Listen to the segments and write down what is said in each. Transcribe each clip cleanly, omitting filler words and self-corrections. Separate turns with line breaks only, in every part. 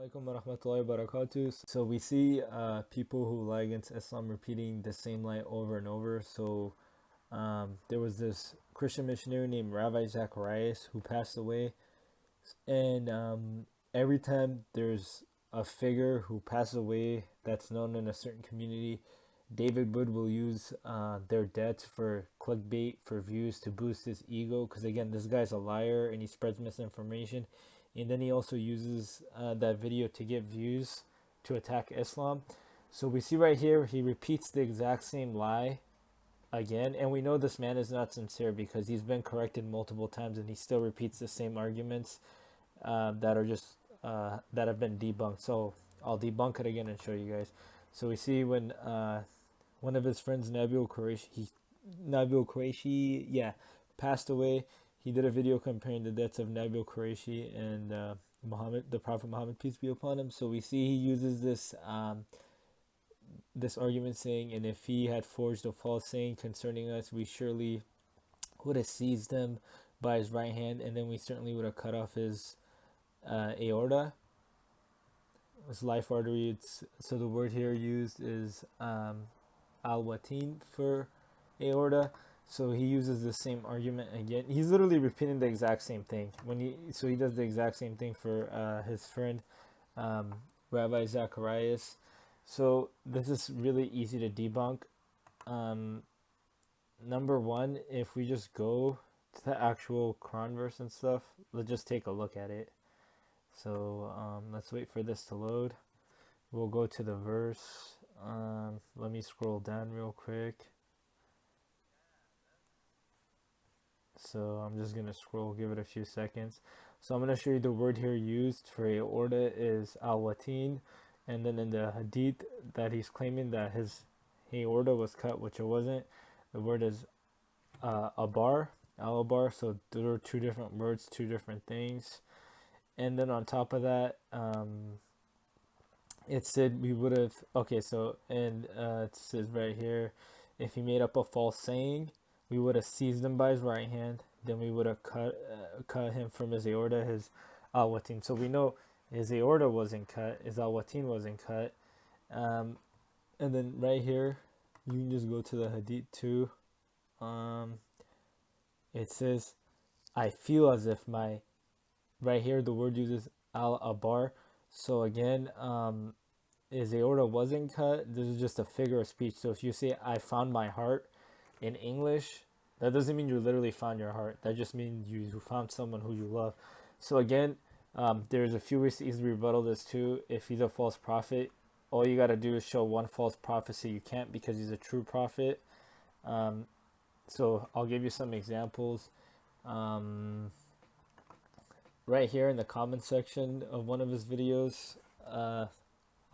Assalamualaikum warahmatullahi wabarakatuh. So we see people who lie against Islam repeating the same lie over and over. So there was this Christian missionary named Rabbi Zacharias who passed away, and every time there's a figure who passes away that's known in a certain community, David Wood will use their deaths for clickbait, for views, to boost his ego. Because again, this guy's a liar and he spreads misinformation. And then he also uses that video to get views to attack Islam. So we see right here, he repeats the exact same lie again. And we know this man is not sincere because he's been corrected multiple times and he still repeats the same arguments that are just that have been debunked. So I'll debunk it again and show you guys. So we see when one of his friends, Nabil Qureshi, passed away. He did a video comparing the deaths of Nabil Qureshi and Muhammad, the Prophet Muhammad, peace be upon him. So we see he uses this argument saying, and if he had forged a false saying concerning us, we surely would have seized him by his right hand, and then we certainly would have cut off his aorta, his life artery. So the word here used is al-watin for aorta. So he uses the same argument again. He's literally repeating the exact same thing. So he does the exact same thing for his friend Rabbi Zacharias. So this is really easy to debunk. Number one, if we just go to the actual Quran verse and stuff, let's just take a look at it. So let's wait for this to load. We'll go to the verse. Let me scroll down real quick. So I'm just going to scroll, give it a few seconds. So I'm going to show you the word here used for aorta is al-watin. And then in the hadith that he's claiming that his aorta was cut, which it wasn't, the word is abar, al-abar. So there are two different words, two different things. And then on top of that, it said we would have, okay, so, and it says right here, if he made up a false saying, we would have seized him by his right hand, then we would have cut him from his aorta, his al-watin. So we know his aorta wasn't cut, his al-watin wasn't cut. And then right here, you can just go to the hadith too. It says, I feel as if my, right here, the word uses al-abar. So again, his aorta wasn't cut. This is just a figure of speech. So if you say, I found my heart in English, that doesn't mean you literally found your heart. That just means you found someone who you love. So again, there's a few ways to easily rebuttal this too. If he's a false prophet, all you got to do is show one false prophecy. You can't because he's a true prophet. So I'll give you some examples. Right here in the comment section of one of his videos, I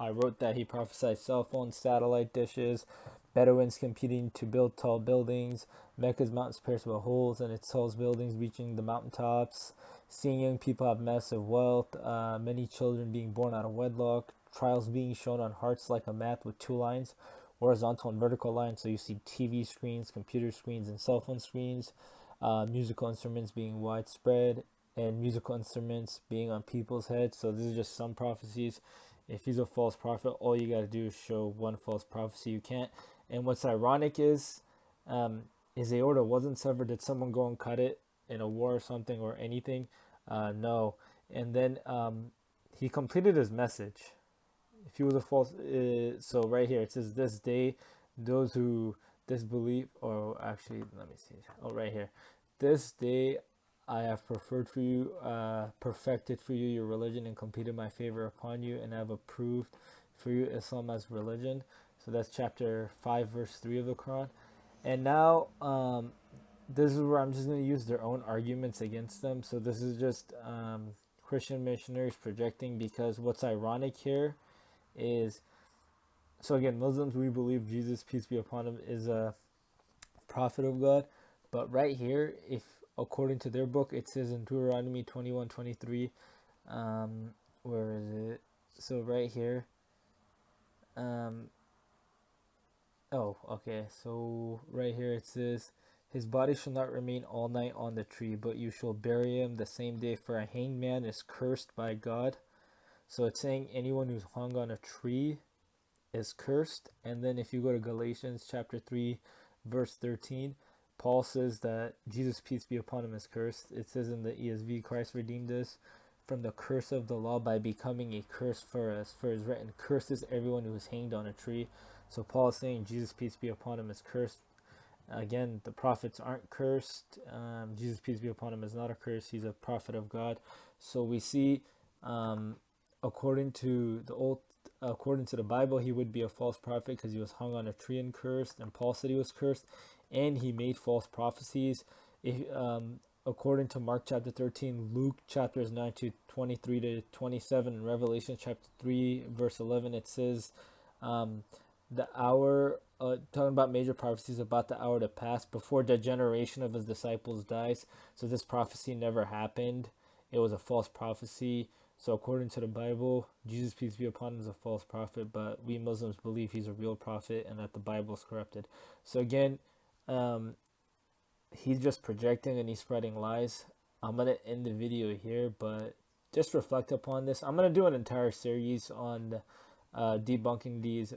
wrote that he prophesied cell phones, satellite dishes, Bedouins competing to build tall buildings, Mecca's mountains pierced with holes, and its tallest buildings reaching the mountaintops, seeing young people have massive wealth, many children being born out of wedlock, trials being shown on hearts like a map with two lines, horizontal and vertical lines. So you see TV screens, computer screens, and cell phone screens, musical instruments being widespread, and musical instruments being on people's heads. So this is just some prophecies. If he's a false prophet, all you got to do is show one false prophecy. You can't. And what's ironic is his aorta wasn't severed. Did someone go and cut it in a war or something or anything? No. And then he completed his message. If he was a false, so right here it says, this day, those who disbelieve, or actually, let me see. Oh, right here. This day I have perfected for you your religion and completed my favor upon you, and I have approved for you Islam as religion. So that's chapter 5, verse 3 of the Quran. And now, this is where I'm just going to use their own arguments against them. So this is just Christian missionaries projecting, because what's ironic here is, so again, Muslims, we believe Jesus, peace be upon him, is a prophet of God. But right here, if according to their book, it says in Deuteronomy 21:23, where is it? So right here, oh, okay, so right here it says, his body shall not remain all night on the tree, but you shall bury him the same day, for a hanged man is cursed by God. So it's saying anyone who's hung on a tree is cursed. And then if you go to Galatians chapter 3 verse 13, Paul says that Jesus, peace be upon him, is cursed. It says in the ESV, Christ redeemed us from the curse of the law by becoming a curse for us. For it is written, cursed is everyone who is hanged on a tree. So Paul is saying Jesus, peace be upon him, is cursed. Again, the prophets aren't cursed. Jesus, peace be upon him, is not a curse. He's a prophet of God. So we see, according to the Bible, he would be a false prophet because he was hung on a tree and cursed. And Paul said he was cursed, and he made false prophecies. According to Mark chapter 13, Luke chapters 9 to 23 to 27, and Revelation chapter 3 verse 11, it says, the hour, talking about major prophecies about the hour to pass before the generation of his disciples dies. So this prophecy never happened. It was a false prophecy. So according to the Bible, Jesus, peace be upon him, is a false prophet, but we Muslims believe he's a real prophet and that the Bible is corrupted. So again, he's just projecting and he's spreading lies. I'm going to end the video here, but just reflect upon this. I'm going to do an entire series on debunking these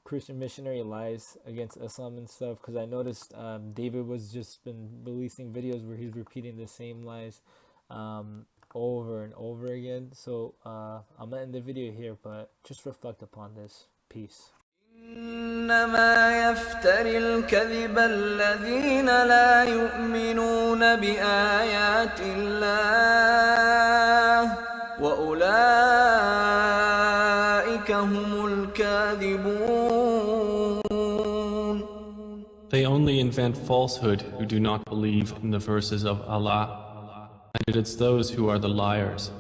Christian missionary lies against Islam and stuff, because I noticed David was just been releasing videos where he's repeating the same lies over and over again. So I'm gonna end the video here, but just reflect upon this. Peace.
إنما يفتري الكذب الذين لا يؤمنون بآيات الله وأولئك هم الكاذبون.
They only invent falsehood who do not believe in the verses of Allah, and it's those who are the liars.